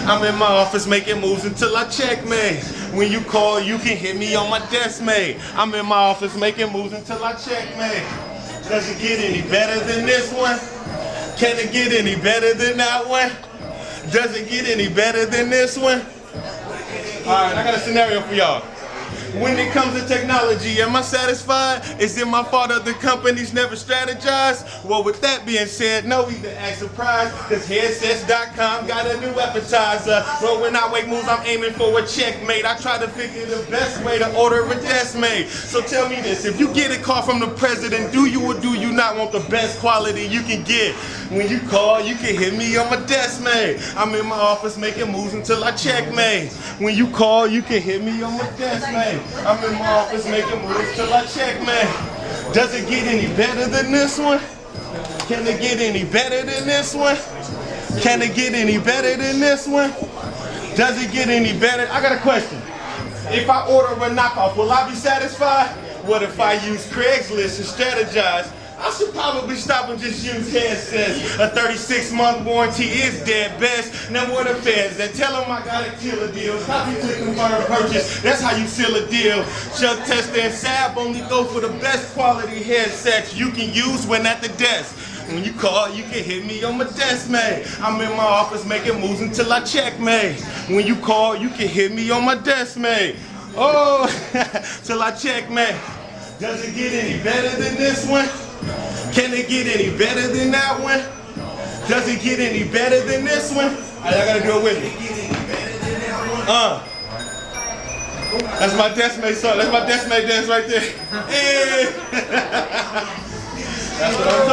I'm in my office making moves until I checkmate. When you call, you can hit me on my desk, mate. I'm in my office making moves until I checkmate. Does it get any better than this one? Can it get any better than that one? Does it get any better than this one? Alright, I got a scenario for y'all. When it comes to technology, am I satisfied? Is it my fault that the companies never strategize? Well, with that being said, no, we can act surprised, cause headsets.com got a new appetizer. But when I make moves, I'm aiming for a checkmate. I try to figure the best way to order a desk mate. So tell me this, if you get a call from the president, do you or do you not want the best quality you can get? When you call, you can hit me on my desk mate. I'm in my office making moves until I checkmate. When you call, you can hit me on my desk mate. I'm in my office making moves till I checkmate. Does it get any better than this one? Can it get any better than this one? Can it get any better than this one? Does it get any better? I got a question. If I order a knockoff, will I be satisfied? What if I use Craigslist and strategize? I should probably stop and just use headsets. A 36-month warranty is dead best. Now what the feds that tell them I got a killer deal. Copy, click, confirm purchase. That's how you seal a deal. Chuck Tester and Sab only go for the best quality headsets you can use when at the desk. When you call, you can hit me on my desk, mate. I'm in my office making moves until I checkmate. When you call, you can hit me on my desk, mate. Oh, till I checkmate. Does it get any better than this one? Can it get any better than that one? Does it get any better than this one? Alright, I gotta do it with me. That's my deskmate song. That's my deskmate dance right there. Hey. That's what I'm talking about.